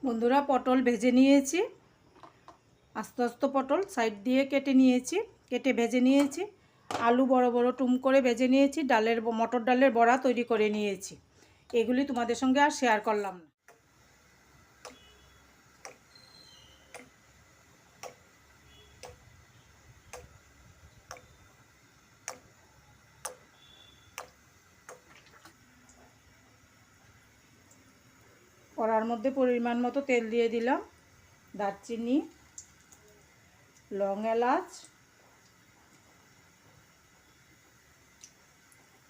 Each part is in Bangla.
বন্ধুরা, পটল ভেজে নিয়েছি। আস্তে আস্তে পটল সাইড দিয়ে কেটে নিয়েছি, কেটে ভেজে নিয়েছি। আলু বড় বড় টুম করে ভেজে নিয়েছি। মটর ডালের বড়া তৈরি করে নিয়েছি। এগুলি তোমাদের সঙ্গে আর শেয়ার করলাম না। কড়ার মধ্যে পরিমাণ মতো তেল দিয়ে দিলাম। দারচিনি, লং এলাচ,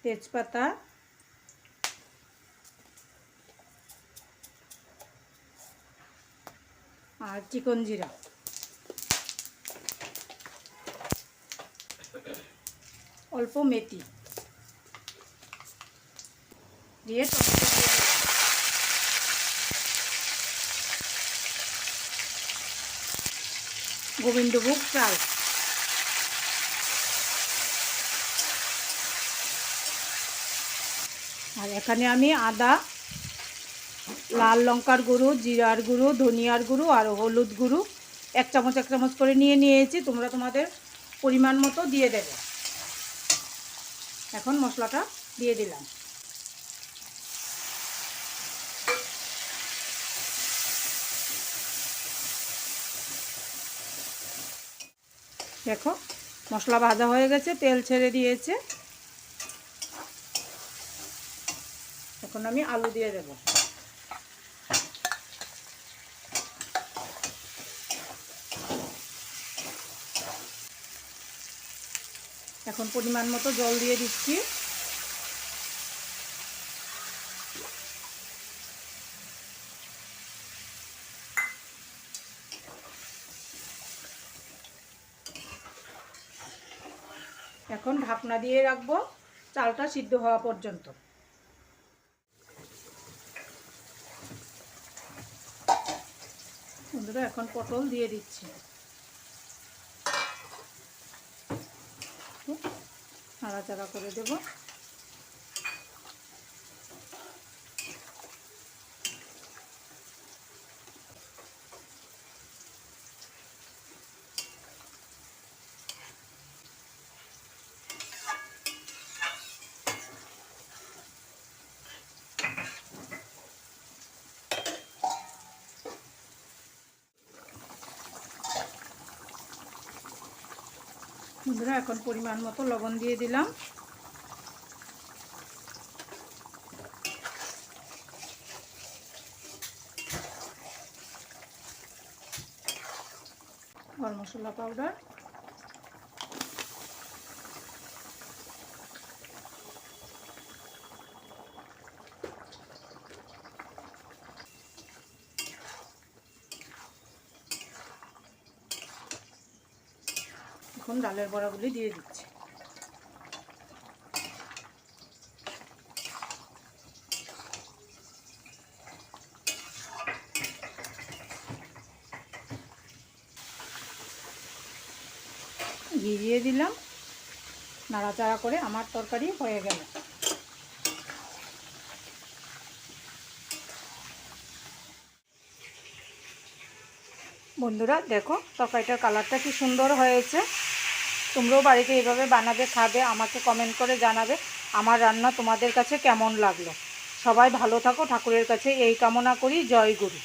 তেজপাতা, আর চিকন জিরা, অল্প মেথি দিয়ে গোবিন্দভোগ চাল, আর এখানে আমি আদা, লাল লঙ্কার গুঁড়ো, জিরার গুঁড়ো, ধনিয়ার গুঁড়ো আর হলুদ গুঁড়ো 1 চামচ করে নিয়েছি। তোমরা তোমাদের পরিমাণ মতো দিয়ে দেবে। এখন মশলাটা দিয়ে দিলাম। দেখো মশলা ভাজা হয়ে গেছে, তেল ছেড়ে দিয়েছে। এখন আমি আলু দিয়ে দেব। এখন পরিমাণ মতো জল দিয়ে দিচ্ছি। এখন ঢাকনা দিয়ে রাখবো চালটা সিদ্ধ হওয়া পর্যন্ত। বন্ধুরা, এখন পটল দিয়ে দিচ্ছি। নাড়াচাড়া করে দেব। বন্ধুরা, এখন পরিমাণ মতো লবণ দিয়ে দিলাম। গরম মশলা পাউডার, এখন ডালের বড়াগুলি দিয়ে দিচ্ছি। ঘি দিয়ে দিলাম। নাড়াচাড়া করে আমার তরকারি হয়ে গেল। বন্ধুরা, দেখো তরকারিটার কালারটা কি সুন্দর হয়েছে। তোমরাও বাড়িতে এভাবে বানাবে, খাবে, আমাকে কমেন্ট করে জানাবে আমার রান্না তোমাদের কাছে কেমন লাগলো। সবাই ভালো থাকো, ঠাকুরের কাছে এই কামনা করি। জয় গুরু।